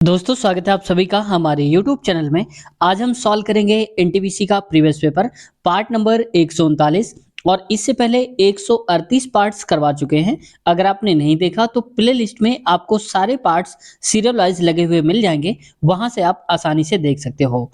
दोस्तों स्वागत है आप सभी का हमारे YouTube चैनल में। आज हम सॉल्व करेंगे एनटीपीसी का प्रीवियस पेपर पार्ट नंबर 139 और इससे पहले 138 पार्ट्स करवा चुके हैं। अगर आपने नहीं देखा तो प्ले लिस्ट में आपको सारे पार्ट्स सीरियल वाइज लगे हुए मिल जाएंगे, वहां से आप आसानी से देख सकते हो।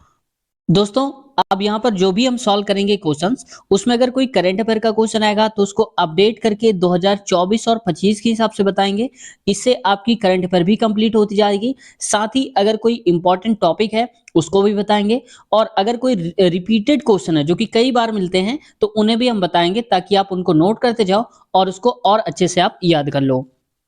दोस्तों अब यहाँ पर जो भी हम सॉल्व करेंगे क्वेश्चंस, उसमें अगर कोई करंट अफेयर का क्वेश्चन आएगा तो उसको अपडेट करके 2024 और 25 के हिसाब से बताएंगे। इससे आपकी करंट अफेयर भी कंप्लीट होती जाएगी। साथ ही अगर कोई इंपॉर्टेंट टॉपिक है उसको भी बताएंगे, और अगर कोई रिपीटेड क्वेश्चन है जो कि कई बार मिलते हैं तो उन्हें भी हम बताएंगे, ताकि आप उनको नोट करते जाओ और उसको और अच्छे से आप याद कर लो।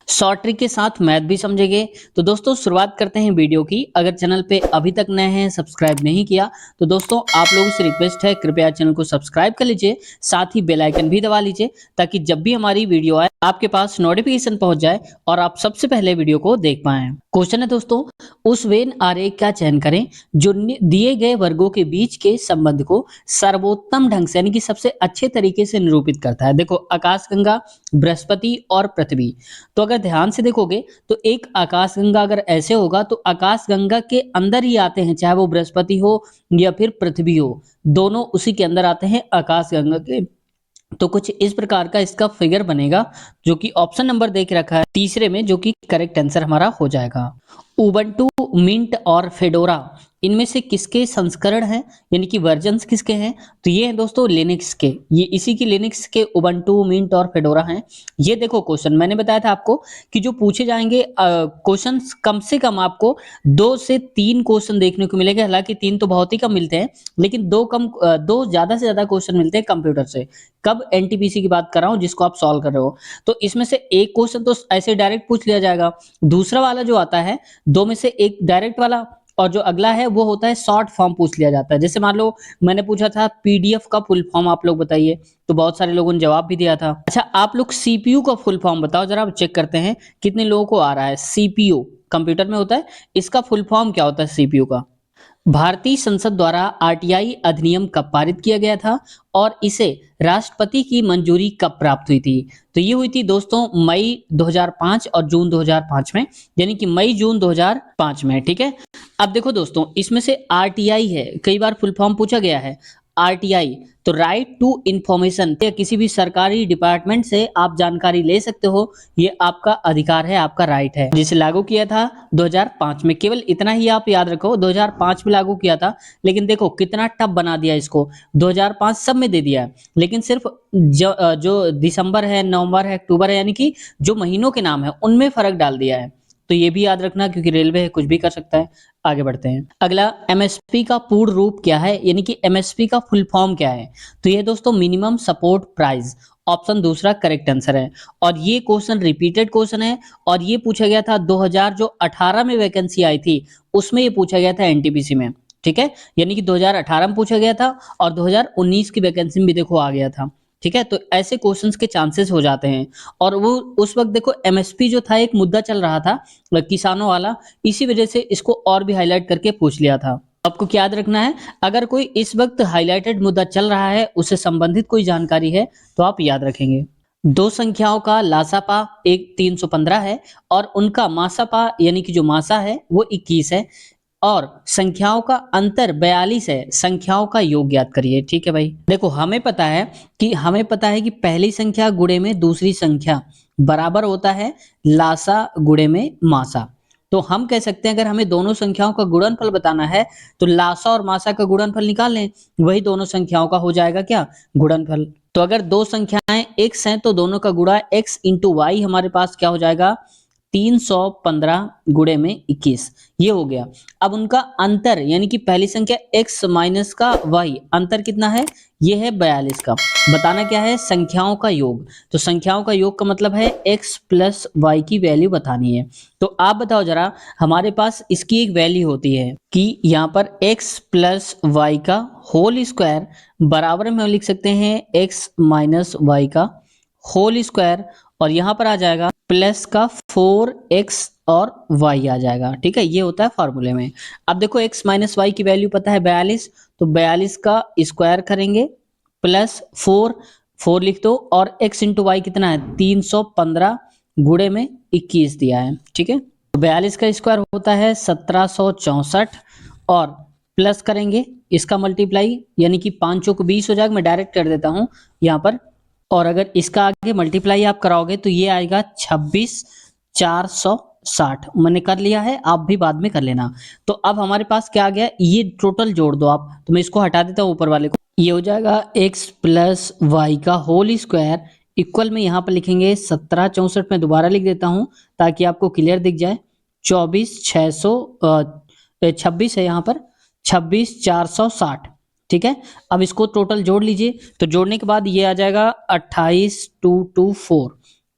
शॉर्ट ट्रिक के साथ मैथ भी समझेंगे। तो दोस्तों शुरुआत करते हैं वीडियो की। अगर चैनल पे अभी तक नए हैं, सब्सक्राइब नहीं किया, तो दोस्तों आप लोगों से रिक्वेस्ट है, कृपया चैनल को सब्सक्राइब कर लीजिए, साथ ही बेल आइकन भी दबा लीजिए, ताकि जब भी हमारी वीडियो आए आपके पास नोटिफिकेशन पहुंच जाए और आप सबसे पहले वीडियो को देख पाएं। क्वेश्चन है दोस्तों, उस वेन आरेख का चयन करें जो दिए गए वर्गों के बीच के संबंध को सर्वोत्तम ढंग से यानी कि सबसे अच्छे तरीके से निरूपित करता है। देखो, आकाशगंगा, बृहस्पति और पृथ्वी। तो अगर ध्यान से देखोगे तो एक आकाशगंगा अगर ऐसे होगा तो आकाशगंगा के अंदर ही आते हैं, चाहे वो बृहस्पति हो या फिर पृथ्वी हो, दोनों उसी के अंदर आते हैं आकाशगंगा के। तो कुछ इस प्रकार का इसका फिगर बनेगा, जो कि ऑप्शन नंबर देख रखा है तीसरे में, जो कि करेक्ट आंसर हमारा हो जाएगा। उबंटू, मिंट और फेडोरा, इनमें से किसके संस्करण हैं यानी कि वर्जन्स किसके हैं? तो ये हैं दोस्तों लिनक्स के। ये इसी की लिनक्स के उबंटू, मिंट और फेडोरा हैं। ये देखो क्वेश्चन मैंने बताया था आपको कि जो पूछे जाएंगे क्वेश्चंस कम से कम आपको 2 से 3 क्वेश्चन देखने को मिलेंगे। हालांकि 3 तो बहुत ही कम मिलते हैं, लेकिन दो ज्यादा से ज्यादा क्वेश्चन मिलते हैं कंप्यूटर से। कब? एनटीपीसी की बात कर रहा हूं जिसको आप सॉल्व कर रहे हो। तो इसमें से एक क्वेश्चन तो ऐसे डायरेक्ट पूछ लिया जाएगा, दूसरा वाला जो आता है दो में से एक डायरेक्ट वाला, और जो अगला है वो होता है शॉर्ट फॉर्म पूछ लिया जाता है। जैसे मान लो मैंने पूछा था पीडीएफ का फुल फॉर्म आप लोग बताइए, तो बहुत सारे लोगों ने जवाब भी दिया था। अच्छा, आप लोग सीपीयू का फुल फॉर्म बताओ जरा, आप चेक करते हैं कितने लोगों को आ रहा है। सीपीयू कंप्यूटर में होता है, इसका फुल फॉर्म क्या होता है सीपीयू का? भारतीय संसद द्वारा आरटीआई अधिनियम कब पारित किया गया था और इसे राष्ट्रपति की मंजूरी कब प्राप्त हुई थी? तो ये हुई थी दोस्तों मई 2005 और जून 2005 में, यानी कि मई जून 2005 में। ठीक है, अब देखो दोस्तों, इसमें से आरटीआई है, कई बार फुल फॉर्म पूछा गया है आरटीआई। तो राइट टू इंफॉर्मेशन, किसी भी सरकारी डिपार्टमेंट से आप जानकारी ले सकते हो, ये आपका अधिकार है, आपका राइट है, जिसे लागू किया था 2005 में। केवल इतना ही आप याद रखो, 2005 में लागू किया था। लेकिन देखो कितना टफ बना दिया इसको, 2005 सब में दे दिया है, लेकिन सिर्फ जो दिसंबर है, नवंबर है, अक्टूबर है, यानी कि जो महीनों के नाम है उनमें फर्क डाल दिया है। तो ये भी याद रखना, क्योंकि रेलवे है, कुछ भी कर सकता है। आगे बढ़ते हैं। अगला, एमएसपी का पूर्ण रूप क्या है, यानी कि एमएसपी का फुल फॉर्म क्या है? तो ये दोस्तों मिनिमम सपोर्ट प्राइस, ऑप्शन दूसरा करेक्ट आंसर है। और ये क्वेश्चन रिपीटेड क्वेश्चन है, और ये पूछा गया था 2018 में वैकेंसी आई थी, उसमें ये पूछा गया था एनटीपीसी में। ठीक है, यानी कि 2018 में पूछा गया था और 2019 की वैकेंसी में भी देखो आ गया था। ठीक है, तो ऐसे क्वेश्चंस के चांसेस हो जाते हैं। और वो उस वक्त देखो एमएसपी जो था एक मुद्दा चल रहा था किसानों वाला, इसी वजह से इसको और भी हाईलाइट करके पूछ लिया था। आपको क्या याद रखना है, अगर कोई इस वक्त हाईलाइटेड मुद्दा चल रहा है, उससे संबंधित कोई जानकारी है, तो आप याद रखेंगे। दो संख्याओं का लासापा एक 315 है और उनका मासापा यानी कि जो मासा है वो 21 है, और संख्याओं का अंतर 42 है। संख्याओं का योग ज्ञात करिए। ठीक है भाई, देखो हमें पता है कि पहली संख्या गुणे में दूसरी संख्या बराबर होता है लासा गुणे में मासा। तो हम कह सकते हैं अगर हमें दोनों संख्याओं का गुणनफल बताना है तो लासा और मासा का गुणनफल निकाल लें, वही दोनों संख्याओं का हो जाएगा क्या? गुणनफल। तो अगर दो संख्याएं x हैं तो दोनों का गुणा x इंटू वाई हमारे पास क्या हो जाएगा? 315 गुणे में 21, ये हो गया। अब उनका अंतर यानी कि पहली संख्या x माइनस का y, अंतर कितना है? ये है 42 का। बताना क्या है? संख्याओं का योग। तो संख्याओं का योग का मतलब है x प्लस वाई की वैल्यू बतानी है। तो आप बताओ जरा, हमारे पास इसकी एक वैल्यू होती है कि यहाँ पर x प्लस वाई का होल स्क्वायर बराबर में हम लिख सकते हैं x माइनस वाई का होल स्क्वायर, और यहाँ पर आ जाएगा प्लस का 4x और y आ जाएगा। ठीक है, ये होता है फॉर्मूले में। अब देखो x माइनस वाई की वैल्यू पता है 42, तो 42 का स्क्वायर करेंगे प्लस 4 लिख दो, और x इंटू वाई कितना है? 315 गुणे में 21 दिया है। ठीक है, तो 42 का स्क्वायर होता है 1764 और प्लस करेंगे इसका मल्टीप्लाई, यानी कि 5 चौक 20 हो जाएगा। मैं डायरेक्ट कर देता हूँ यहाँ पर। और अगर इसका आगे मल्टीप्लाई आप कराओगे तो ये आएगा 26,460। मैंने कर लिया है, आप भी बाद में कर लेना। तो अब हमारे पास क्या आ गया, ये टोटल जोड़ दो आप। तो मैं इसको हटा देता हूँ ऊपर वाले को। ये हो जाएगा x प्लस वाई का होल स्क्वायर इक्वल में यहाँ पर लिखेंगे 1764 में दोबारा लिख देता हूँ ताकि आपको क्लियर दिख जाए। 26 है यहाँ पर, 26,460। ठीक है, अब इसको टोटल जोड़ लीजिए। तो जोड़ने के बाद ये आ जाएगा 28,224।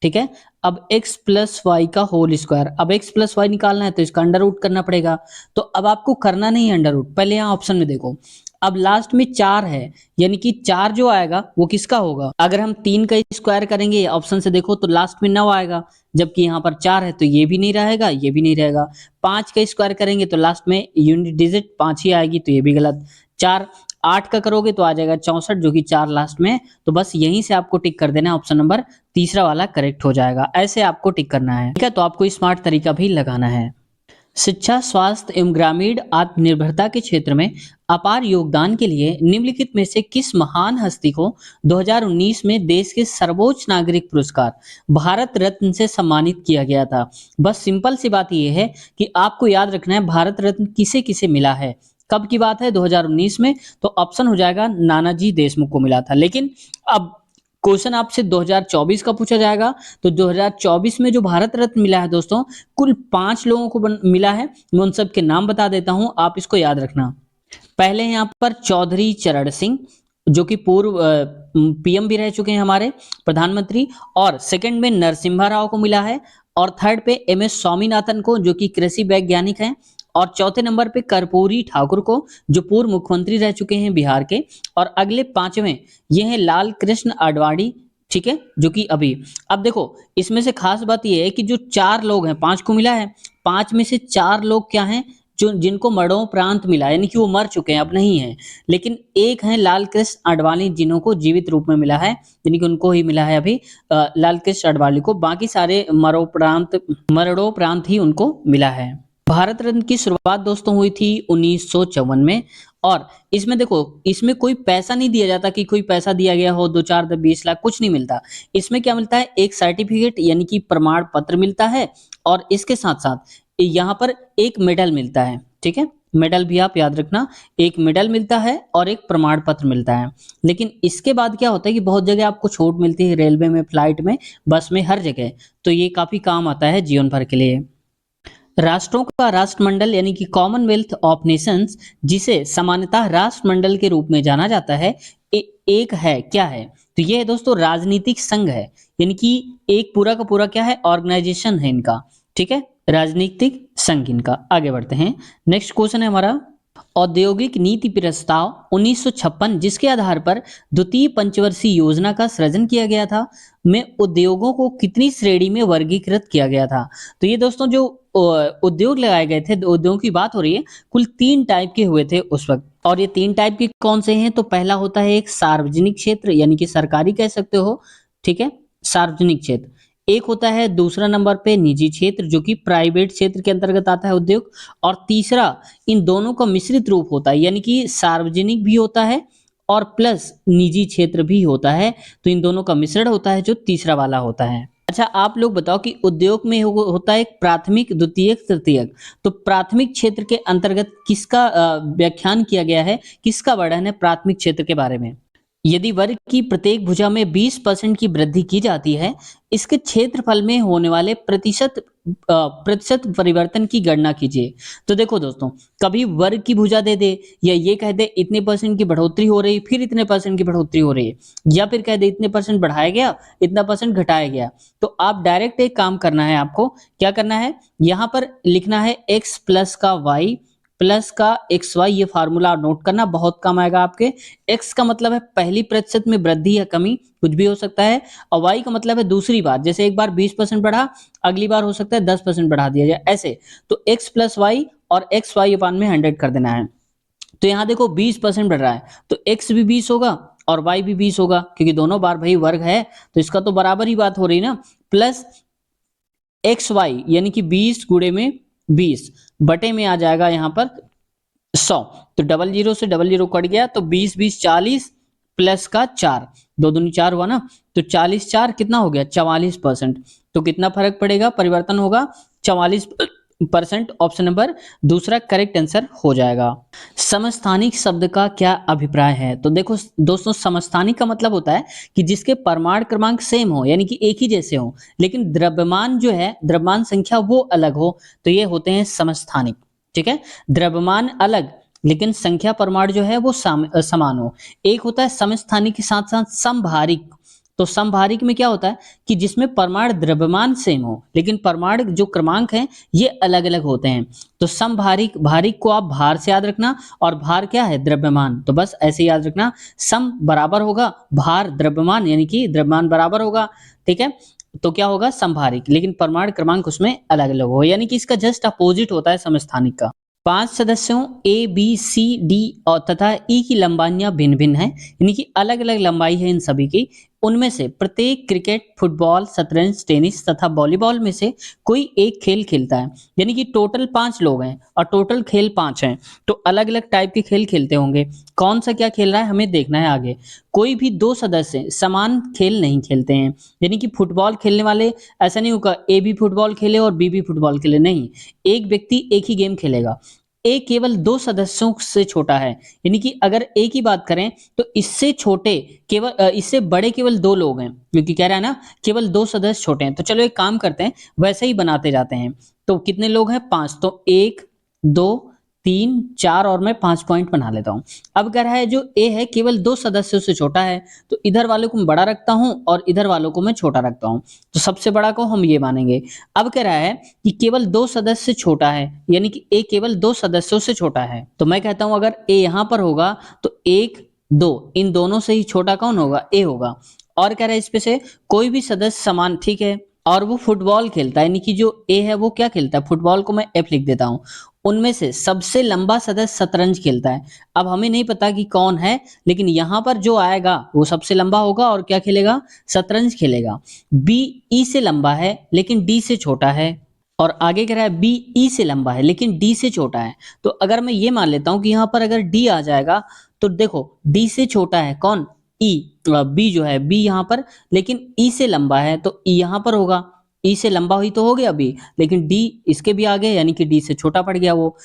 ठीक है, अब x प्लस वाई का होल स्क्वायर। अब x प्लस वाई निकालना है तो इसका अंडर रूट करना पड़ेगा। तो अब आपको करना नहीं है अंडर रूट, पहले यहाँ ऑप्शन में देखो। अब लास्ट में 4 है, यानी कि 4 जो आएगा वो किसका होगा। अगर हम 3 का स्क्वायर करेंगे ऑप्शन से देखो तो लास्ट में 9 आएगा, जबकि यहाँ पर 4 है तो ये भी नहीं रहेगा, ये भी नहीं रहेगा। 5 का स्क्वायर करेंगे तो लास्ट में यूनिट डिजिट 5 ही आएगी, तो ये भी गलत। 4 8 का करोगे तो आ जाएगा 64, जो कि 4 लास्ट में। तो बस यहीं से आपको टिक कर देना है, ऑप्शन नंबर तीसरा वाला करेक्ट हो जाएगा। ऐसे आपको टिक करना है। ठीक है, तो आपको स्मार्ट तरीका भी लगाना है। शिक्षा, स्वास्थ्य एवं ग्रामीण आत्मनिर्भरता के क्षेत्र में अपार योगदान के लिए निम्नलिखित में से किस महान हस्ती को 2019 में देश के सर्वोच्च नागरिक पुरस्कार भारत रत्न से सम्मानित किया गया था। बस सिंपल सी बात यह है कि आपको याद रखना है भारत रत्न किसे किसे मिला है। कब की बात है, 2019 में। तो ऑप्शन हो जाएगा नानाजी देशमुख को मिला था। लेकिन अब क्वेश्चन आपसे 2024 का पूछा जाएगा, तो 2024 में जो भारत रत्न मिला है दोस्तों, कुल 5 लोगों को मिला है। मैं उन सब के नाम बता देता हूं, आप इसको याद रखना। पहले यहाँ पर चौधरी चरण सिंह, जो कि पूर्व पीएम भी रह चुके हैं हमारे प्रधानमंत्री। और सेकंड में नरसिम्हा राव को मिला है। और थर्ड पे एमएस स्वामीनाथन को, जो कि कृषि वैज्ञानिक हैं। और चौथे नंबर पे कर्पूरी ठाकुर को, जो पूर्व मुख्यमंत्री रह चुके हैं बिहार के। और अगले 5वें ये हैं लाल कृष्ण आडवाणी। ठीक है, जो कि अभी। अब देखो इसमें से खास बात यह है कि जो 4 लोग हैं, 5 को मिला है, 5 में से 4 लोग क्या हैं, जो जिनको मरणोपरांत मिला, यानी कि वो मर चुके हैं, अब नहीं है। लेकिन एक है लाल कृष्ण आडवाणी, जिन्हों जीवित रूप में मिला है, यानी कि उनको ही मिला है अभी लाल कृष्ण आडवाणी को। बाकी सारे मरणोपरांत ही उनको मिला है। भारत रत्न की शुरुआत दोस्तों हुई थी 1954 में। और इसमें देखो, इसमें कोई पैसा नहीं दिया जाता कि कोई पैसा दिया गया हो 2 4 20 लाख, कुछ नहीं मिलता। इसमें क्या मिलता है, एक सर्टिफिकेट यानी कि प्रमाण पत्र मिलता है। और इसके साथ साथ यहाँ पर एक मेडल मिलता है। ठीक है, मेडल भी आप याद रखना, एक मेडल मिलता है और एक प्रमाण पत्र मिलता है। लेकिन इसके बाद क्या होता है कि बहुत जगह आपको छूट मिलती है, रेलवे में, फ्लाइट में, बस में, हर जगह। तो ये काफी काम आता है जीवन भर के लिए। राष्ट्रों का राष्ट्रमंडल यानी कि कॉमनवेल्थ ऑफ नेशंस, जिसे सामान्यतः राष्ट्रमंडल के रूप में जाना जाता है, एक है, क्या है, तो ये है दोस्तों राजनीतिक संघ है। यानी कि एक पूरा का पूरा क्या है, ऑर्गेनाइजेशन है इनका। ठीक है, राजनीतिक संघ इनका। आगे बढ़ते हैं। नेक्स्ट क्वेश्चन है हमारा, औद्योगिक नीति प्रस्ताव 1956, जिसके आधार पर द्वितीय पंचवर्षीय योजना का सृजन किया गया था, में उद्योगों को कितनी श्रेणी में वर्गीकृत किया गया था। तो ये दोस्तों जो उद्योग लगाए गए थे, उद्योगों की बात हो रही है, कुल 3 टाइप के हुए थे उस वक्त। और ये 3 टाइप के कौन से हैं, तो पहला होता है एक सार्वजनिक क्षेत्र, यानी कि सरकारी कह सकते हो। ठीक है, सार्वजनिक क्षेत्र एक होता है। दूसरा नंबर पे निजी क्षेत्र, जो कि प्राइवेट क्षेत्र के अंतर्गत आता है उद्योग। और तीसरा इन दोनों का मिश्रित रूप होता है, यानी कि सार्वजनिक भी होता है और प्लस निजी क्षेत्र भी होता है। तो इन दोनों का मिश्रण होता है, जो तीसरा वाला होता है। अच्छा, आप लोग बताओ कि उद्योग में होता है एक प्राथमिक, द्वितीयक, तृतीयक। तो प्राथमिक क्षेत्र के अंतर्गत किसका व्याख्यान किया गया है, किसका वर्णन है प्राथमिक क्षेत्र के बारे में। यदि वर्ग की प्रत्येक भुजा में 20% की वृद्धि की जाती है, इसके क्षेत्रफल में होने वाले प्रतिशत परिवर्तन की गणना कीजिए। तो देखो दोस्तों, कभी वर्ग की भुजा दे दे, या ये कह दे इतने परसेंट की बढ़ोतरी हो रही, फिर इतने परसेंट की बढ़ोतरी हो रही है, या फिर कह दे इतने परसेंट बढ़ाया गया, इतना परसेंट घटाया गया। तो आप डायरेक्ट एक काम करना है, आपको क्या करना है, यहाँ पर लिखना है x प्लस का y प्लस का एक्स वाई। ये फार्मूला नोट करना, बहुत काम आएगा आपके। x का मतलब है पहली प्रतिशत में वृद्धि या कमी, कुछ भी हो सकता है। और y का मतलब है दूसरी बार, जैसे एक बार 20% बढ़ा, अगली बार हो सकता है 10% बढ़ा दिया जाए, ऐसे। तो x प्लस वाई और एक्स वाई अपान में 100 कर देना है। तो यहाँ देखो 20% बढ़ रहा है, तो x भी 20 होगा और y भी 20 होगा, क्योंकि दोनों बार भाई वर्ग है, तो इसका तो बराबर ही बात हो रही ना। प्लस एक्स वाई यानी कि 20 गुणे में 20 बटे में आ जाएगा यहाँ पर 100। तो डबल जीरो से डबल जीरो कट गया तो 20 20 40 प्लस का 4, दो दूनी 4 हुआ ना, तो 40 4 कितना हो गया 44%। तो कितना फर्क पड़ेगा, परिवर्तन होगा 44%। ऑप्शन नंबर दूसरा करेक्ट आंसर हो जाएगा। समस्थानिक शब्द का क्या अभिप्राय है? तो देखो दोस्तों, समस्थानिक का मतलब होता है कि जिसके परमाणु क्रमांक सेम हो, यानी कि एक ही जैसे हो, लेकिन द्रव्यमान जो है, द्रव्यमान संख्या वो अलग हो, तो ये होते हैं समस्थानिक। ठीक है, द्रव्यमान अलग लेकिन संख्या परमाणु जो है वो समान हो। एक होता है समस्थानिक के साथ साथ समभारिक। तो समभारिक में क्या होता है कि जिसमें परमाणु द्रव्यमान सेम हो लेकिन परमाणु जो क्रमांक हैं ये अलग अलग होते हैं। तो समभारिक, भारिक को आप भार से याद रखना, और भार क्या है द्रव्यमान, तो बस ऐसे याद रखना, सम बराबर होगा भार द्रव्यमान, यानी कि द्रव्यमान बराबर होगा। ठीक है, तो क्या होगा समभारिक, लेकिन परमाणु क्रमांक उसमें अलग अलग हो, यानी कि इसका जस्ट अपोजिट होता है समस्थानिक का। 5 सदस्यों ए बी सी डी और तथा ई की लंबाइयां भिन्न भिन्न हैं, यानी कि अलग अलग लंबाई है इन सभी की। उनमें से प्रत्येक क्रिकेट, फुटबॉल, शतरंज, टेनिस तथा वॉलीबॉल में से कोई एक खेल खेलता है। यानी कि टोटल 5 लोग हैं और टोटल खेल 5 हैं, तो अलग अलग टाइप के खेल खेलते होंगे। कौन सा क्या खेल रहा है हमें देखना है आगे। कोई भी 2 सदस्य समान खेल नहीं खेलते हैं, यानी कि फुटबॉल खेलने वाले ऐसा नहीं होगा ए भी फुटबॉल खेले और बी भी फुटबॉल खेले, नहीं, एक व्यक्ति एक ही गेम खेलेगा। ए केवल 2 सदस्यों से छोटा है, यानी कि अगर ए की बात करें तो इससे छोटे केवल इससे बड़े केवल 2 लोग हैं, क्योंकि कह रहा है ना केवल 2 सदस्य छोटे हैं। तो चलो एक काम करते हैं, वैसे ही बनाते जाते हैं। तो कितने लोग हैं 5, तो 1 2 3 4 और मैं 5 पॉइंट बना लेता हूं। अब कह रहा है जो ए है केवल 2 सदस्यों से छोटा है, तो इधर वालों को मैं बड़ा रखता हूं और इधर वालों को मैं छोटा रखता हूं, तो सबसे बड़ा को हम ये मानेंगे। अब कह रहा है कि केवल 2 सदस्य से छोटा है, यानी कि ए केवल 2 सदस्यों से छोटा है, तो मैं कहता हूं अगर ए यहां पर होगा तो 1 2 इन दोनों से ही छोटा कौन होगा, ए होगा। और कह रहा है इसमें से कोई भी सदस्य समान, ठीक है, और वो फुटबॉल खेलता है, यानी कि जो ए है वो क्या खेलता है, फुटबॉल को मैं एफ लिख देता हूं। उनमें से सबसे लंबा सदस्य शतरंज खेलता है। अब हमें नहीं पता कि कौन है, लेकिन यहां पर जो आएगा वो सबसे लंबा होगा और क्या खेलेगा, शतरंज खेलेगा। बी ई से लंबा है लेकिन डी से छोटा है, और आगे कह रहा है बी ई से लंबा है लेकिन डी से छोटा है। तो अगर मैं ये मान लेता हूं कि यहां पर अगर डी आ जाएगा तो देखो डी से छोटा है कौन, ई, बी जो है, बी यहां पर, लेकिन ई से लंबा है तो ई यहां पर होगा। ई से लंबा ही तो हो गया बी, लेकिन डी इसके भी आगे, यानी कि डी से छोटा पड़ गया वो।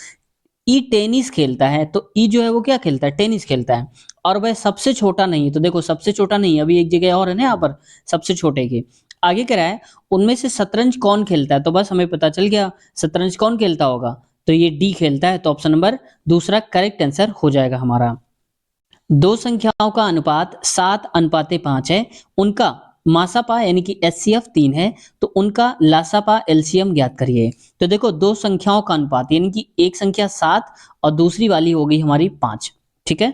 ई टेनिस खेलता है, तो ई जो है वो क्या खेलता है, टेनिस खेलता है, और वह सबसे छोटा नहीं है। तो देखो सबसे छोटा नहीं, अभी एक जगह और है ना यहाँ पर सबसे छोटे के। आगे कह रहा है उनमें से शतरंज कौन खेलता है, तो बस हमें पता चल गया शतरंज कौन खेलता होगा, तो ये डी खेलता है। तो ऑप्शन नंबर दूसरा करेक्ट आंसर हो जाएगा हमारा। दो संख्याओं का अनुपात 7:5 है, उनका मासापा यानी कि एचसीएफ 3 है, तो उनका लासापा एलसीएम ज्ञात करिए। तो देखो दो संख्याओं का अनुपात यानी कि एक संख्या 7 और दूसरी वाली हो गई हमारी 5। ठीक है,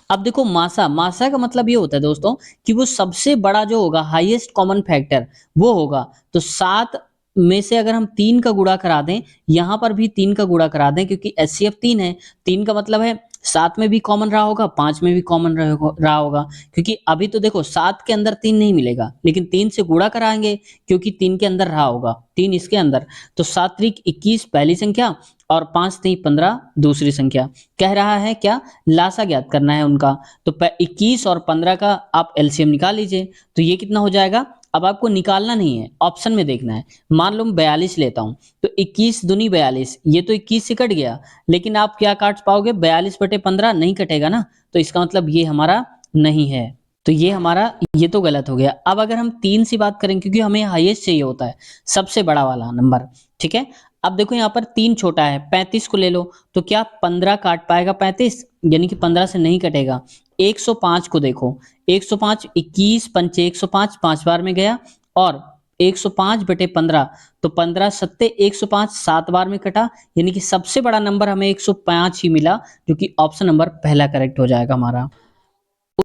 अब देखो मासा, मासा का मतलब ये होता है दोस्तों कि वो सबसे बड़ा जो होगा, हाईएस्ट कॉमन फैक्टर वो होगा। तो 7 में से अगर हम 3 का गुणा करा दें, यहां पर भी 3 का गुणा करा दें, क्योंकि एचसीएफ 3 है, 3 का मतलब है 7 में भी कॉमन रहा होगा, 5 में भी कॉमन रहा होगा, क्योंकि अभी तो देखो 7 के अंदर 3 नहीं मिलेगा, लेकिन 3 से गुणा कराएंगे क्योंकि 3 के अंदर रहा होगा, 3 इसके अंदर। तो 7 त्रिक 21 पहली संख्या और 5 3 15 दूसरी संख्या। कह रहा है क्या, लासा ज्ञात करना है उनका। तो 21 और 15 का आप एलसीएम निकाल लीजिए, तो ये कितना हो जाएगा। अब आपको निकालना नहीं है, ऑप्शन में देखना है। मान लो मैं 42 लेता हूं, तो 21 दूनी 42, ये तो 21 से कट गया, लेकिन आप क्या काट पाओगे, 42/15 नहीं कटेगा ना, तो इसका मतलब ये हमारा नहीं है, तो ये हमारा, ये तो गलत हो गया। अब अगर हम 3 से बात करें, क्योंकि हमें हाईएस्ट चाहिए होता है, सबसे बड़ा वाला नंबर। ठीक है, अब देखो यहाँ पर 3 छोटा है, 35 को ले लो, तो क्या 15 काट पाएगा 35, यानी कि 15 से नहीं कटेगा। 105 को देखो, 105 21 पंचे 105 5 बार में गया, और 105/15, तो 15 सत्ते 105 7 बार में कटा, यानी कि सबसे बड़ा नंबर हमें 105 ही मिला, जो कि ऑप्शन नंबर पहला करेक्ट हो जाएगा हमारा।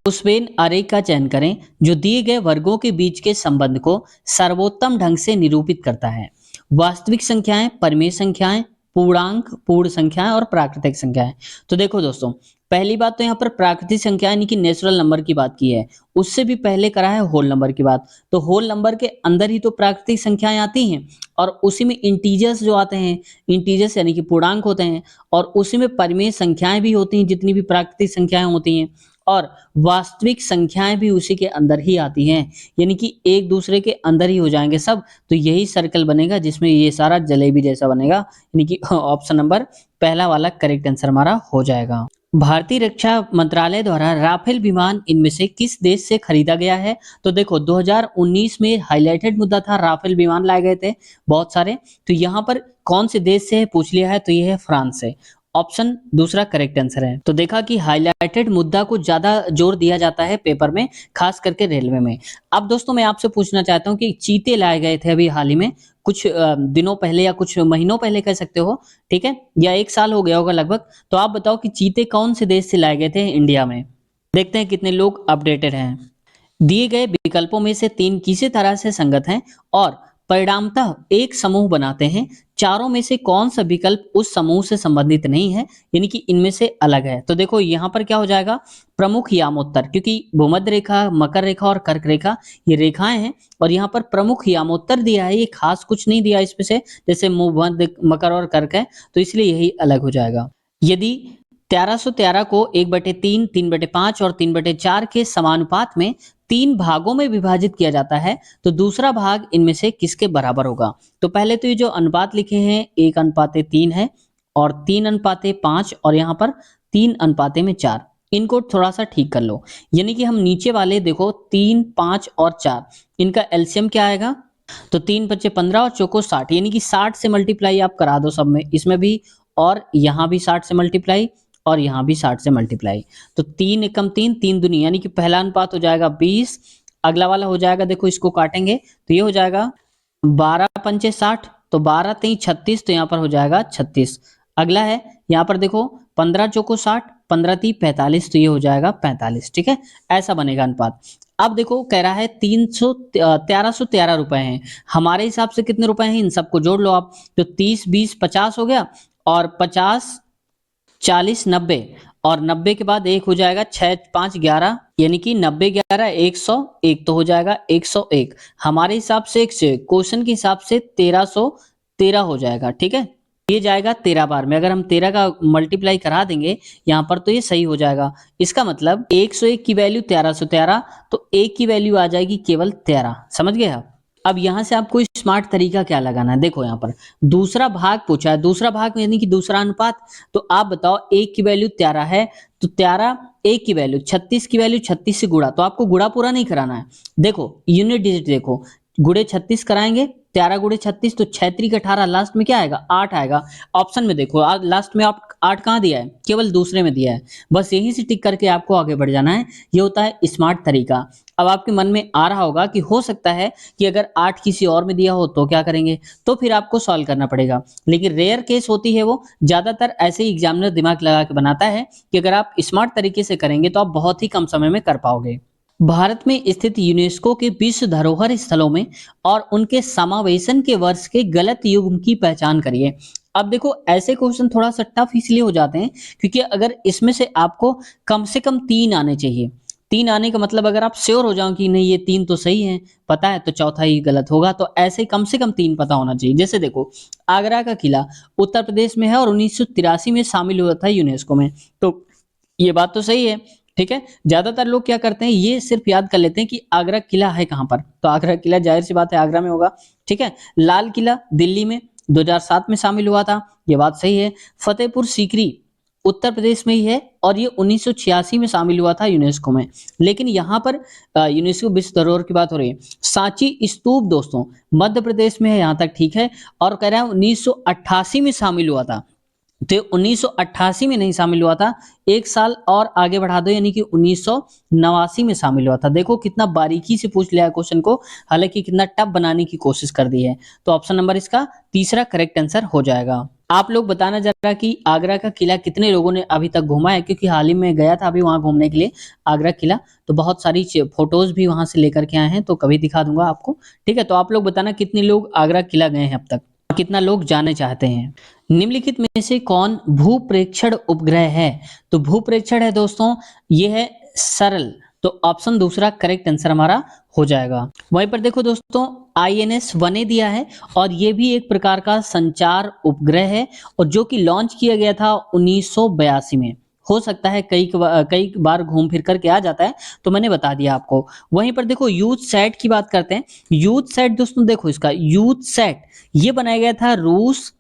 उस वेन आरेख का चयन करें जो दिए गए वर्गों के बीच के संबंध को सर्वोत्तम ढंग से निरूपित करता है। वास्तविक संख्याएं, परिमेय संख्याएं, पूर्णांक, पूर्ण संख्याएं और प्राकृतिक संख्याएं। तो देखो दोस्तों, पहली बात तो यहाँ पर प्राकृतिक संख्या यानी कि नेचुरल नंबर की बात की है, उससे भी पहले करा है होल नंबर की बात। तो होल नंबर के अंदर ही तो प्राकृतिक संख्याएं आती हैं और उसी में इंटीजर्स जो आते हैं, इंटीजर्स यानी कि पूर्णांक होते हैं, और उसी में परिमेय संख्याएं भी होती हैं, जितनी भी प्राकृतिक संख्याएं होती हैं, और वास्तविक संख्याएं भी उसी के अंदर ही आती हैं, यानी कि एक दूसरे के अंदर ही हो जाएंगे सब। तो यही सर्कल बनेगा जिसमें ये सारा जलेबी जैसा बनेगा, यानी कि ऑप्शन नंबर पहला वाला करेक्ट आंसर हमारा हो जाएगा। भारतीय रक्षा मंत्रालय द्वारा राफेल विमान इनमें से किस देश से खरीदा गया है? तो देखो 2019 में हाईलाइटेड मुद्दा था, राफेल विमान लाए गए थे बहुत सारे। तो यहाँ पर कौन से देश से है पूछ लिया है, तो ये है फ्रांस से। ऑप्शन दूसरा करेक्ट आंसर है। तो देखा कि हाईलाइटेड मुद्दा को ज्यादा जोर दिया जाता है पेपर में, खास करके रेलवे में। अब दोस्तों मैं आपसे पूछना चाहता हूँ कि चीते लाए गए थे अभी हाल ही में, कुछ दिनों पहले या कुछ महीनों पहले कह सकते हो, ठीक है, या एक साल हो गया होगा लगभग। तो आप बताओ कि चीते कौन से देश से लाए गए थे इंडिया में। देखते हैं कितने लोग अपडेटेड हैं। दिए गए विकल्पों में से तीन किसी तरह से संगत हैं और परिणामतः एक समूह बनाते हैं। चारों में से कौन सा विकल्प उस समूह से संबंधित नहीं है, यानी कि इनमें से अलग है। तो देखो यहाँ पर क्या हो जाएगा, प्रमुख यामोत्तर, क्योंकि भूमध्य रेखा, मकर रेखा और कर्क रेखा ये रेखाएं हैं, और यहाँ पर प्रमुख यामोत्तर दिया है, ये खास कुछ नहीं दिया इसमें से, जैसे भूमध्य, मकर और कर्क है, तो इसलिए यही अलग हो जाएगा। यदि 1313 को 1/3, 3/5 और 3/4 के समानुपात में तीन भागों में विभाजित किया जाता है, तो दूसरा भाग इनमें से किसके बराबर होगा? तो पहले तो ये जो अनुपात लिखे हैं 1:3 है, और 3:5, और यहाँ पर 3:4, इनको थोड़ा सा ठीक कर लो। यानी कि हम नीचे वाले देखो 3, 5 और 4, इनका एलसीएम क्या आएगा? तो 3×5 = 15 और चौको 60, यानी कि 60 से मल्टीप्लाई आप करा दो सब में, इसमें भी और यहाँ भी 60 से मल्टीप्लाई और यहाँ भी 60 से मल्टीप्लाई। तो 3 एकम 3, 3 दूनी, यानी कि पहला अनुपात हो जाएगा 20, अगला वाला हो जाएगा, देखो इसको काटेंगे तो ये हो जाएगा 12×5 = 60, तो 12×3 = 36, तो यहाँ पर हो जाएगा 36। अगला है यहाँ पर देखो 15×4 = 60, 15×3 = 45, तो ये हो जाएगा 45, ठीक है, ऐसा बनेगा अनुपात। अब देखो कह रहा है 1313 रुपए हैं, हमारे हिसाब से कितने रुपए हैं, इन सबको जोड़ लो आप। तो 30, 20, 50 हो गया, और 50, 40, 90, और 90 के बाद एक हो जाएगा 6, 5, 11, यानी कि 90, 11, 101, तो हो जाएगा 101। हमारे हिसाब से क्वेश्चन के हिसाब से 1313 हो जाएगा, ठीक है, ये जाएगा 13 बार में। अगर हम 13 का मल्टीप्लाई करा देंगे यहाँ पर तो ये सही हो जाएगा। इसका मतलब 101 की वैल्यू 1313, तो एक की वैल्यू आ जाएगी केवल 13। समझ गए आप? अब यहाँ से आपको स्मार्ट तरीका क्या लगाना है, देखो यहाँ पर दूसरा भाग पूछा है, दूसरा भाग यानी कि दूसरा अनुपात। तो आप बताओ एक की वैल्यू 13 है, तो 13, एक की वैल्यू 36 की वैल्यू 36 से गुणा, तो आपको गुणा पूरा नहीं कराना है। देखो यूनिट डिजिट देखो, गुणे 36 कराएंगे, 13 गुणे 36, तो 6 3 18, लास्ट में क्या आएगा 8 आएगा। ऑप्शन में देखो लास्ट में आप 8 कहाँ दिया है, केवल दूसरे में दिया है, बस यहीं से टिक करके आपको आगे बढ़ जाना है। ये होता है स्मार्ट तरीका। अब आपके मन में आ रहा होगा कि हो सकता है कि अगर 8 किसी और में दिया हो तो क्या करेंगे, तो फिर आपको सॉल्व करना पड़ेगा, लेकिन रेयर केस होती है वो, ज्यादातर ऐसे ही एग्जामिनर दिमाग लगा के बनाता है कि अगर आप स्मार्ट तरीके से करेंगे तो आप बहुत ही कम समय में कर पाओगे। भारत में स्थित यूनेस्को के विश्व धरोहर स्थलों में और उनके समावेशन के वर्ष के गलत युग्म की पहचान करिए। अब देखो ऐसे क्वेश्चन थोड़ा सा टफ इसलिए हो जाते हैं क्योंकि अगर इसमें से आपको कम से कम 3 आने चाहिए। 3 आने का मतलब अगर आप श्योर हो जाओ कि नहीं ये 3 तो सही है, पता है, तो चौथा ही गलत होगा। तो ऐसे कम से कम 3 पता होना चाहिए। जैसे देखो आगरा का किला उत्तर प्रदेश में है और 1983 में शामिल हुआ था यूनेस्को में, तो ये बात तो सही है, ठीक है। ज्यादातर लोग क्या करते हैं, ये सिर्फ याद कर लेते हैं कि आगरा किला है कहां पर, तो आगरा किला जाहिर सी बात है आगरा में होगा, ठीक है। लाल किला दिल्ली में 2007 में शामिल हुआ था, ये बात सही है। फतेहपुर सीकरी उत्तर प्रदेश में ही है और ये 1986 में शामिल हुआ था यूनेस्को में। लेकिन यहाँ पर यूनेस्को विश्व धरोहर की बात हो रही है। सांची स्तूप दोस्तों मध्य प्रदेश में है, यहाँ तक ठीक है, और कह रहा है 1988 में शामिल हुआ था। तो 1988 में नहीं शामिल हुआ था, एक साल और आगे बढ़ा दो, यानी कि 1989 में शामिल हुआ था। देखो कितना बारीकी से पूछ लिया है क्वेश्चन को, हालांकि कितना टफ बनाने की कोशिश कर दी है। तो ऑप्शन नंबर इसका तीसरा करेक्ट आंसर हो जाएगा। आप लोग बताना जरा कि आगरा का किला कितने लोगों ने अभी तक घूमा है, क्योंकि हाल ही में गया था अभी वहां घूमने के लिए आगरा किला, तो बहुत सारी फोटोज भी वहां से लेकर के आए हैं, तो कभी दिखा दूंगा आपको, ठीक है। तो आप लोग बताना कितने लोग आगरा किला गए हैं अब तक। कितना लोग जाने चाहते हैं। निम्नलिखित में से कौन भूप्रेक्षण उपग्रह है? तो भूप्रेक्षण है दोस्तों, ये है सरल। तो ऑप्शन दूसरा करेक्ट आंसर हमारा हो जाएगा। वहीं पर देखो दोस्तों, आईएनएस वने दिया है और ये भी एक प्रकार का संचार उपग्रह है और जो कि लॉन्च किया गया था 1982 में। हो सकता है कई बार घूम फिर करके आ जाता है, तो मैंने बता दिया आपको। वहीं पर देखो यूथ सैट की बात करते हैं। यूथ सैट दोस्तों देखो, इसका यूथ सैट ये बनाया गया था रूस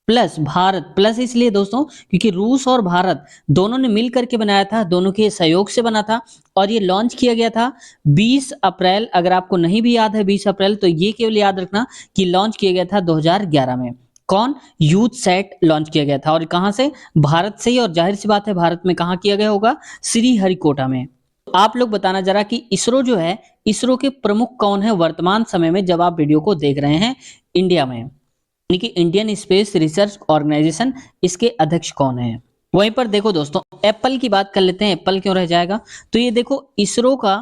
प्लस भारत। प्लस इसलिए दोस्तों क्योंकि रूस और भारत दोनों ने मिल करके बनाया था, दोनों के सहयोग से बना था और ये लॉन्च किया गया था 20 अप्रैल। अगर आपको नहीं भी याद है 20 अप्रैल, तो ये केवल याद रखना कि लॉन्च किया गया था 2011 में। कौन? यूथ सैट लॉन्च किया गया था और कहां से? भारत से ही। और जाहिर सी बात है भारत में कहां किया गया होगा? श्रीहरिकोटा में। आप लोग बताना जरा कि इसरो जो है, इसरो के प्रमुख कौन है वर्तमान समय में जब आप वीडियो को देख रहे हैं इंडिया में? यानी कि इंडियन स्पेस रिसर्च ऑर्गेनाइजेशन, इसके अध्यक्ष कौन है? वहीं पर देखो दोस्तों, एप्पल की बात कर लेते हैं। एप्पल क्यों रह जाएगा? तो ये देखो इसरो का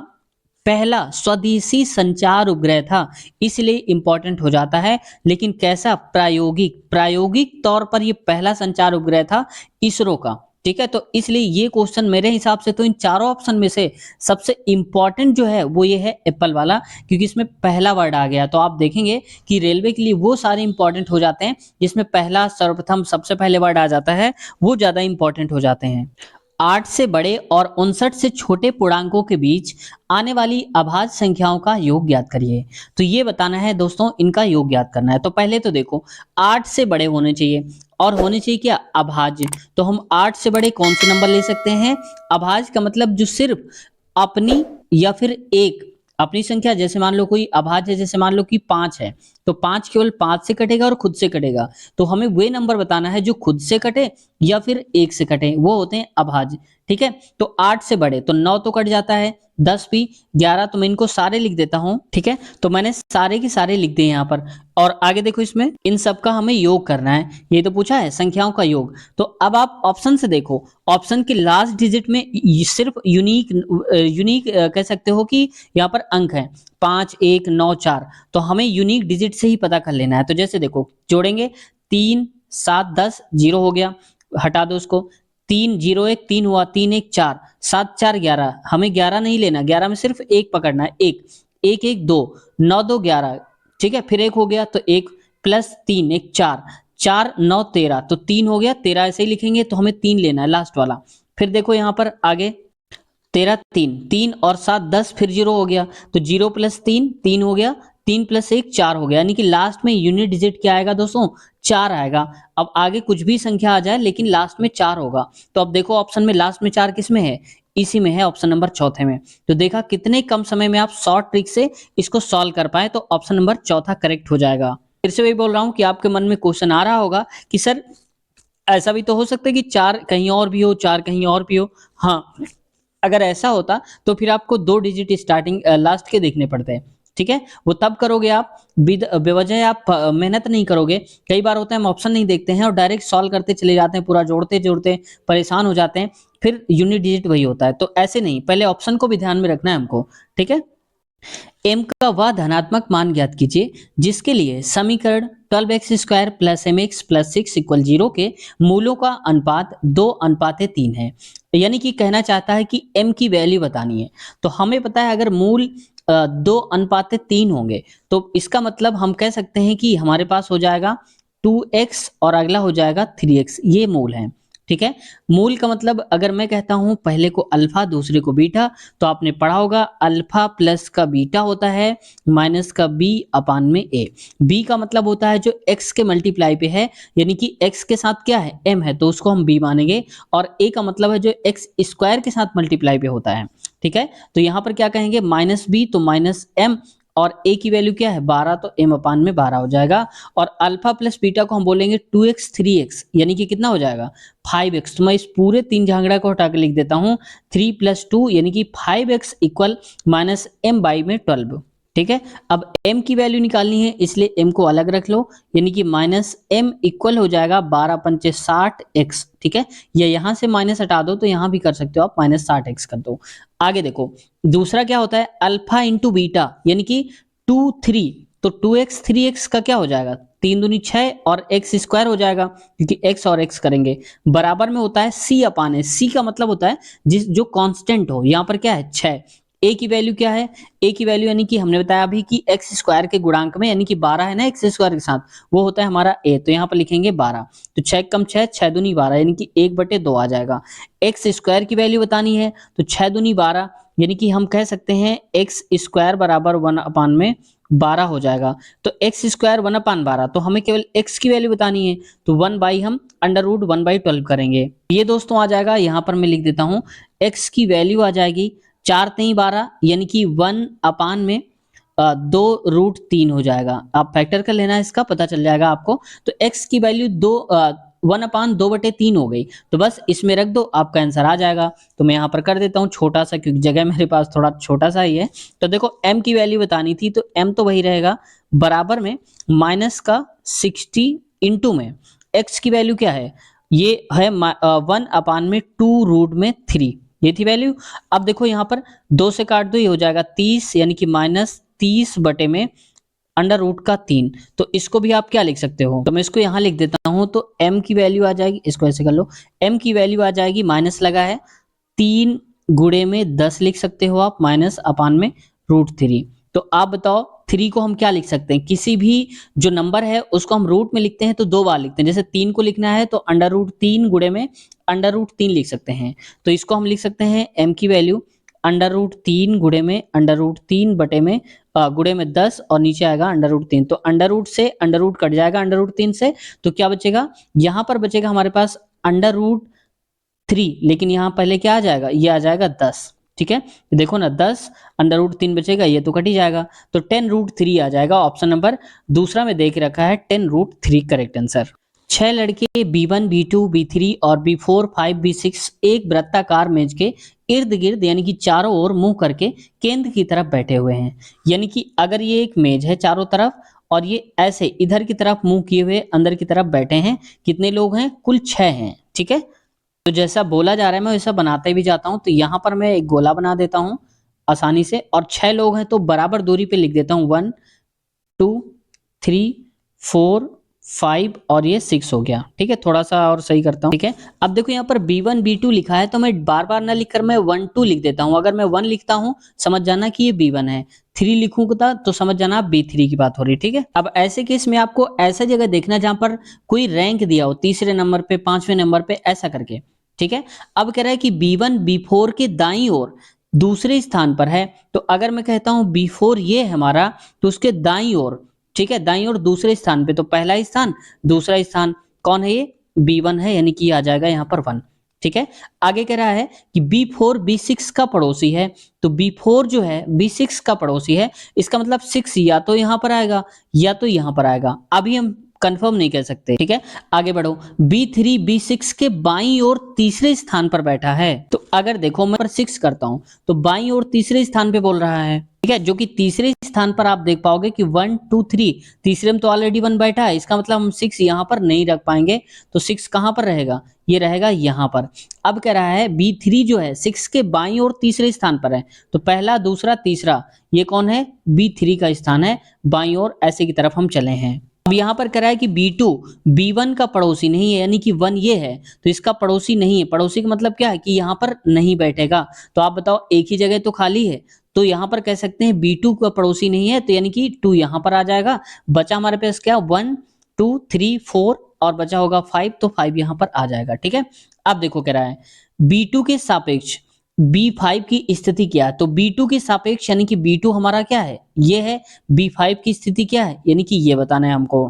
पहला स्वदेशी संचार उपग्रह था, इसलिए इंपॉर्टेंट हो जाता है। लेकिन कैसा? प्रायोगिक। प्रायोगिक तौर पर ये पहला संचार उपग्रह था इसरो का। ठीक है, तो इसलिए ये क्वेश्चन मेरे हिसाब से तो इन चारों ऑप्शन में से सबसे इंपॉर्टेंट जो है वो ये है एप्पल वाला, क्योंकि इसमें पहला वर्ड आ गया। तो आप देखेंगे कि रेलवे के लिए वो सारे इंपॉर्टेंट हो जाते हैं जिसमें पहला, सर्वप्रथम, सबसे पहले वर्ड आ जाता है, वो ज्यादा इंपॉर्टेंट हो जाते हैं। 8 से बड़े और 59 से छोटे पूर्णांकों के बीच आने वाली अभाज्य संख्याओं का योग ज्ञात करिए। तो ये बताना है दोस्तों, इनका योग ज्ञात करना है। तो पहले तो देखो 8 से बड़े होने चाहिए और होने चाहिए क्या? अभाज्य। तो हम 8 से बड़े कौन से नंबर ले सकते हैं? अभाज्य का मतलब जो सिर्फ अपनी या फिर एक अपनी संख्या, जैसे मान लो कोई अभाज्य है, जैसे मान लो कि 5 है, तो 5 केवल 5 से कटेगा और खुद से कटेगा। तो हमें वे नंबर बताना है जो खुद से कटे या फिर 1 से कटे, वो होते हैं अभाज्य। ठीक है, तो 8 से बड़े तो 9 तो कट जाता है, 10 भी, 11, तो मैं इनको सारे लिख देता हूं। ठीक है, तो मैंने सारे के सारे लिख दिए यहाँ पर। और आगे देखो, इसमें इन सब का हमें योग करना है। ये तो पूछा है संख्याओं का योग। तो अब आप ऑप्शन से देखो, ऑप्शन के लास्ट डिजिट में सिर्फ यूनिक यूनिक कह सकते हो कि यहाँ पर अंक है 5, 1, 9, 4। तो हमें यूनिक डिजिट से ही पता कर लेना है। तो जैसे देखो, जोड़ेंगे 3, 7, 10, 0 हो गया, हटा दो उसको। 3, 0, 1, 3 हुआ, 3, 1, 4, 7, 4, 11। हमें 11 नहीं लेना, 11 में सिर्फ एक पकड़ना है, 1, 1, 1, 2, 9, 2, 11। ठीक है, फिर एक हो गया, तो 1 प्लस 3, 1, 4, 4, 9, 13, तो 3 हो गया, 13 ऐसे ही लिखेंगे। तो हमें 3 लेना है, लास्ट वाला। फिर देखो यहाँ पर आगे 13, 3, 3 और 7, 10, फिर 0 हो गया, तो 0 प्लस 3, 3 हो गया, 3 प्लस 1, 4 हो गया। यानी कि लास्ट में यूनिट डिजिट क्या आएगा दोस्तों? 4 आएगा। अब आगे कुछ भी संख्या आ जाए लेकिन लास्ट में 4 होगा। तो अब देखो ऑप्शन में लास्ट में 4 किस में है? इसी में है, ऑप्शन नंबर चौथे में। तो देखा कितने कम समय में आप शॉर्ट ट्रिक से इसको सॉल्व कर पाए, तो ऑप्शन नंबर चौथा करेक्ट हो जाएगा। फिर से वही बोल रहा हूं कि आपके मन में क्वेश्चन आ रहा होगा कि सर ऐसा भी तो हो सकता है कि 4 कहीं और भी हो, 4 कहीं और भी हो। हाँ, अगर ऐसा होता तो फिर आपको 2 डिजिट स्टार्टिंग लास्ट के देखने पड़ते हैं। ठीक है, वो तब करोगे आप, बेवजह आप मेहनत नहीं करोगे। कई बार होता है हम ऑप्शन नहीं देखते हैं और डायरेक्ट सॉल्व करते चले जाते हैं, पूरा जोड़ते जोड़ते परेशान हो जाते हैं, फिर यूनिट डिजिट वही होता है। तो ऐसे नहीं, पहले ऑप्शन को भी ध्यान में रखना है हमको। ठीक है, m का वह धनात्मक मान ज्ञात कीजिए जिसके लिए समीकरण 12x² plus mx plus 6 equal 0 के मूलों का अनुपात 2:3 है। यानी कि कहना चाहता है कि m की वैल्यू बतानी है। तो हमें पता है अगर मूल 2:3 होंगे तो इसका मतलब हम कह सकते हैं कि हमारे पास हो जाएगा 2x और अगला हो जाएगा 3x, ये मूल है। ठीक है, मूल का मतलब अगर मैं कहता हूं पहले को अल्फा दूसरे को बीटा, तो आपने पढ़ा होगा अल्फा प्लस का बीटा होता है माइनस का बी अपान में ए। बी का मतलब होता है जो एक्स के मल्टीप्लाई पे है, यानी कि एक्स के साथ क्या है? एम है, तो उसको हम बी मानेंगे। और ए का मतलब है जो एक्स स्क्वायर के साथ मल्टीप्लाई पे होता है। ठीक है, तो यहां पर क्या कहेंगे? माइनस बी तो माइनस एम, और ए की वैल्यू क्या है? 12, तो एम अपान में 12 हो जाएगा। और अल्फा प्लस बीटा को हम बोलेंगे 2x 3x, यानी कि कितना हो जाएगा? 5x। तो मैं इस पूरे 3 झांगड़ा को हटा के लिख देता हूं 3 + 2 यानी कि 5x equal minus M by में 12। ठीक है, अब m की वैल्यू निकालनी है इसलिए m को अलग रख लो, यानी कि माइनस m इक्वल हो जाएगा 12 पंचे 60x। ठीक है, या यहां से माइनस हटा दो तो यहां भी कर सकते हो आप, माइनस 60x कर दो। आगे देखो दूसरा क्या होता है? अल्फा इंटू बीटा, यानी कि 2, 3। तो 2x 3x का क्या हो जाएगा, 3 दूनी 6 और x स्क्वायर हो जाएगा, क्योंकि x और x करेंगे। बराबर में होता है c अपान है, c का मतलब होता है जो कांस्टेंट हो। यहाँ पर क्या है 6, a की वैल्यू क्या है, a की वैल्यू यानी कि हमने बताया अभी कि x स्क्वायर के गुणांक में यानी कि 12 है ना x स्क्वायर के साथ, वो होता है हमारा a, तो यहाँ पर लिखेंगे 12। तो 6 कम 6, 6 दूनी 12 यानी कि 1/2 आ जाएगा। x स्क्वायर की वैल्यू बतानी है तो 6 दूनी 12 यानी कि हम कह सकते हैं x स्क्वायर बराबर 1 अपान में 12 हो जाएगा। तो x स्क्वायर 1 अपान 12, तो हमें केवल x की वैल्यू बतानी है, तो 1 बाई हम अंडर रूट 1/12 करेंगे। ये दोस्तों आ जाएगा, यहाँ पर मैं लिख देता हूँ x की वैल्यू आ जाएगी 4 3 12 यानी कि 1 अपान में 2√3 हो जाएगा। आप फैक्टर कर लेना, इसका पता चल जाएगा आपको। तो x की वैल्यू 1 अपान 2/3 हो गई, तो बस इसमें रख दो, आपका आंसर आ जाएगा। तो मैं यहाँ पर कर देता हूँ छोटा सा, क्योंकि जगह मेरे पास थोड़ा छोटा सा ही है। तो देखो m की वैल्यू बतानी थी, तो m तो वही रहेगा बराबर में माइनस का 60 इंटू में x की वैल्यू क्या है, ये है 1 अपान में 2√3, ये थी वैल्यू। अब देखो यहाँ पर 2 से काट दो, ये हो जाएगा 30 यानी कि -30 बटे में अंडर रूट का 3। तो इसको भी आप क्या लिख सकते हो, तो मैं इसको यहाँ लिख देता हूँ। तो m की वैल्यू आ जाएगी, इसको ऐसे कर लो, m की वैल्यू आ जाएगी, माइनस लगा है 3 गुणे में 10 लिख सकते हो आप, माइनस अपान में √3। तो आप बताओ 3 को हम क्या लिख सकते हैं, किसी भी जो नंबर है उसको हम रूट में लिखते हैं तो 2 बार लिखते हैं। जैसे 3 को लिखना है तो अंडर रूट 3 गुणे में अंडर रूट 3 लिख सकते हैं। तो इसको हम लिख सकते हैं m की वैल्यू अंडर रूट 3 गुणे में अंडर रूट 3 बटे में गुणे में 10 और नीचे आएगा अंडर रूट 3। तो अंडर रूट से अंडर रूट कट जाएगा अंडर रूट 3 से, तो क्या बचेगा, यहाँ पर बचेगा हमारे पास अंडर रूट 3, लेकिन यहाँ पहले क्या आ जाएगा, ये आ जाएगा 10। ठीक है, देखो ना 10 अंडर रूट 3 बचेगा, ये तो कट ही जाएगा, तो 10√3 आ जाएगा। ऑप्शन नंबर दूसरा में देख रखा है 10√3 करेक्ट आंसर। 6 लड़के B1 B2 B3 और B4 5 B6 एक वृत्ताकार मेज के इर्द गिर्द यानी कि चारों ओर मुंह करके केंद्र की तरफ बैठे हुए हैं। यानी कि अगर ये एक मेज है चारों तरफ और ये ऐसे इधर की तरफ मुंह किए हुए अंदर की तरफ बैठे हैं, कितने लोग हैं, कुल 6 हैं। ठीक है, तो जैसा बोला जा रहा है मैं वैसा बनाते भी जाता हूं। तो यहाँ पर मैं एक गोला बना देता हूं आसानी से, और 6 लोग हैं तो बराबर दूरी पे लिख देता हूं 1 2 3 4 5 और ये 6 हो गया। ठीक है, थोड़ा सा और सही करता हूँ। ठीक है, अब देखो यहाँ पर B1 B2 लिखा है, तो मैं बार बार ना लिखकर मैं 1 2 लिख देता हूँ। अगर मैं 1 लिखता हूँ समझ जाना कि ये B1 है, 3 लिखूंगा तो समझ जाना B3 की बात हो रही है। ठीक है, अब ऐसे केस में आपको ऐसा जगह देखना जहां पर कोई रैंक दिया हो, तीसरे नंबर पे 5वें नंबर पे ऐसा करके। ठीक है, अब कह रहा है कि B1 B4 के दाईं ओर दूसरे स्थान पर है। तो अगर मैं कहता हूं B4 ये है हमारा, तो उसके दाईं ओर, ठीक है, दाईं ओर दूसरे स्थान पे, तो पहला स्थान दूसरा स्थान कौन है, ये B1 है, यानी कि आ जाएगा यहाँ पर 1। ठीक है, आगे कह रहा है कि B4 B6 का पड़ोसी है। तो B4 जो है B6 का पड़ोसी है, इसका मतलब 6 या तो यहाँ पर आएगा या तो यहाँ पर आएगा, अभी हम कंफर्म नहीं कह सकते। ठीक है, आगे बढ़ो, B3 B6 के बाईं ओर तीसरे स्थान पर बैठा है। तो अगर देखो मैं 6 करता हूं तो बाईं ओर तीसरे स्थान पे बोल रहा है। ठीक है, जो कि तीसरे स्थान पर आप देख पाओगे कि 1 2 3, तीसरे में तो ऑलरेडी 1 बैठा है, इसका मतलब हम 6 यहाँ पर नहीं रख पाएंगे। तो 6 कहां पर रहेगा, ये रहेगा यहाँ पर। अब कह रहा है B3 जो है 6 के बाईं ओर तीसरे स्थान पर है, तो पहला दूसरा तीसरा ये कौन है, B3 का स्थान है, बाईं ओर ऐसे की तरफ हम चले हैं। अब यहाँ पर कह रहा है कि B2 B1 का पड़ोसी नहीं है, यानी कि 1 ये है तो इसका पड़ोसी नहीं है। पड़ोसी का मतलब क्या है कि यहाँ पर नहीं बैठेगा। तो आप बताओ एक ही जगह तो खाली है, तो यहाँ पर कह सकते हैं B2 का पड़ोसी नहीं है, तो यानी कि 2 यहाँ पर आ जाएगा। बचा हमारे पास क्या, 1 2 3 4 और बचा होगा 5, तो 5 यहाँ पर आ जाएगा। ठीक है, अब देखो कह रहा है B2 के सापेक्ष B5 की स्थिति क्या है। तो B2 के सापेक्ष यानी कि B2 हमारा क्या है, ये है, B5 की स्थिति क्या है, यानी कि ये बताना है हमको।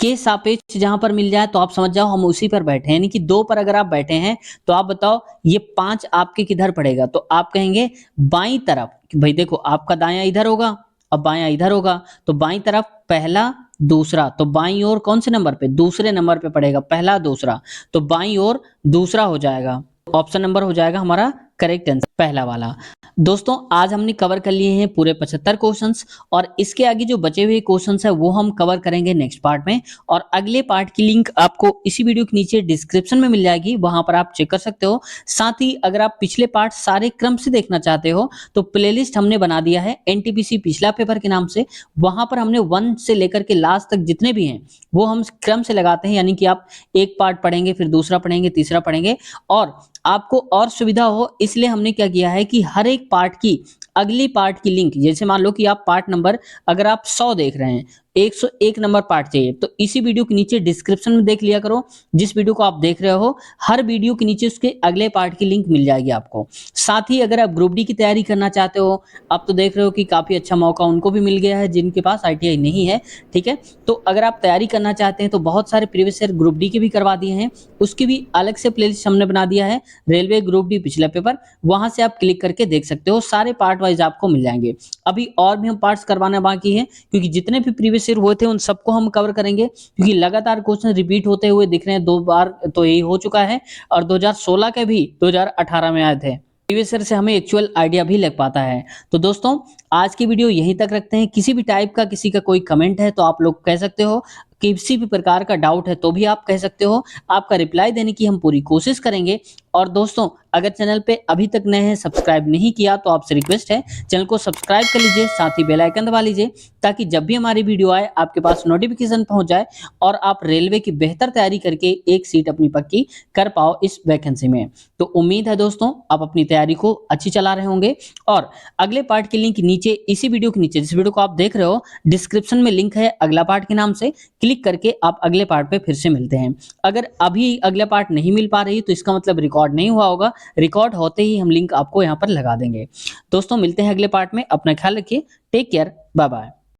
के सापेक्ष जहां पर मिल जाए तो आप समझ जाओ हम उसी पर बैठे हैं, यानी कि 2 पर अगर आप बैठे हैं तो आप बताओ ये 5 आपके किधर पड़ेगा। तो आप कहेंगे बाईं तरफ, भाई देखो आपका दायां इधर होगा और बायां इधर होगा, तो बाईं तरफ पहला दूसरा, तो बाईं ओर कौन से नंबर पे, दूसरे नंबर पे पड़ेगा, पहला दूसरा, तो बाईं ओर दूसरा हो जाएगा। ऑप्शन नंबर हो जाएगा हमारा करेक्ट आंसर। पहला वाला। दोस्तों आज हमने कवर कर लिए हैं पूरे 75 क्वेश्चंस और इसके आगे जो बचे हुए क्वेश्चंस है वो हम कवर करेंगे नेक्स्ट पार्ट में। और अगले पार्ट की लिंक आपको इसी वीडियो के नीचे डिस्क्रिप्शन में मिल जाएगी, वहां पर आप चेक कर सकते हो। साथ ही अगर आप पिछले पार्ट सारे क्रम से देखना चाहते हो तो प्लेलिस्ट हमने बना दिया है एनटीपीसी पिछला पेपर के नाम से। वहां पर हमने 1 से लेकर के लास्ट तक जितने भी हैं वो हम क्रम से लगाते हैं, यानी कि आप एक पार्ट पढ़ेंगे, फिर दूसरा पढ़ेंगे, तीसरा पढ़ेंगे, और आपको और सुविधा हो इसलिए हमने क्या किया है कि हर एक पार्ट की अगली पार्ट की लिंक, जैसे मान लो कि आप पार्ट नंबर अगर आप 100 देख रहे हैं, 101 नंबर पार्ट चाहिए, तो इसी वीडियो के नीचे डिस्क्रिप्शन में देख लिया करो। जिस वीडियो को आप देख रहे हो हर वीडियो के नीचे उसके अगले पार्ट की लिंक मिल जाएगी आपको। साथ ही अगर आप ग्रुप डी की तैयारी करना चाहते हो, आप तो देख रहे हो कि काफी अच्छा मौका उनको भी मिल गया है जिनके पास आईटीआई नहीं है, ठीक है। तो अगर आप तैयारी करना चाहते हैं तो बहुत सारे प्रीवियस ईयर ग्रुप डी के भी करवा दिए हैं, उसकी भी अलग से प्लेलिस्ट हमने बना दिया है, रेलवे ग्रुप डी पिछला पेपर। वहां से आप क्लिक करके देख सकते हो, सारे पार्ट वाइज आपको मिल जाएंगे। अभी और भी हम पार्ट्स करवाना बाकी है, क्योंकि जितने भी प्रीवियस ईयर हुए थे उन सबको हम कवर करेंगे, क्योंकि लगातार क्वेश्चन रिपीट होते हुए दिख रहे हैं। 2 बार तो यही हो चुका है और 2016 के भी 2018 में आए थे। प्रीवियस ईयर से हमें एक्चुअल आइडिया भी लग पाता है। तो दोस्तों आज की वीडियो यहीं तक रखते हैं। किसी भी टाइप का किसी का कोई कमेंट है तो आप लोग कह सकते हो, किसी भी प्रकार का डाउट है तो भी आप कह सकते हो, आपका रिप्लाई देने की हम पूरी कोशिश करेंगे। और दोस्तों अगर चैनल पे अभी तक नए हैं, सब्सक्राइब नहीं किया, तो आपसे रिक्वेस्ट है चैनल को सब्सक्राइब कर लीजिए, साथ ही बेल आइकन दबा लीजिए, ताकि जब भी हमारी वीडियो आए आपके पास नोटिफिकेशन पहुंच जाए और आप रेलवे की बेहतर तैयारी करके एक सीट अपनी पक्की कर पाओ इस वैकेंसी में। तो उम्मीद है दोस्तों आप अपनी तैयारी को अच्छी चला रहे होंगे। और अगले पार्ट की लिंक नीचे इसी वीडियो के नीचे, जिस वीडियो को आप देख रहे हो डिस्क्रिप्शन में लिंक है अगला पार्ट के नाम से, क्लिक करके आप अगले पार्ट पे फिर से मिलते हैं। अगर अभी अगला पार्ट नहीं मिल पा रही तो इसका मतलब रिकॉर्ड नहीं हुआ होगा, रिकॉर्ड होते ही हम लिंक आपको यहाँ पर लगा देंगे। दोस्तों मिलते हैं अगले पार्ट में, अपना ख्याल रखिए, टेक केयर, बाय बाय।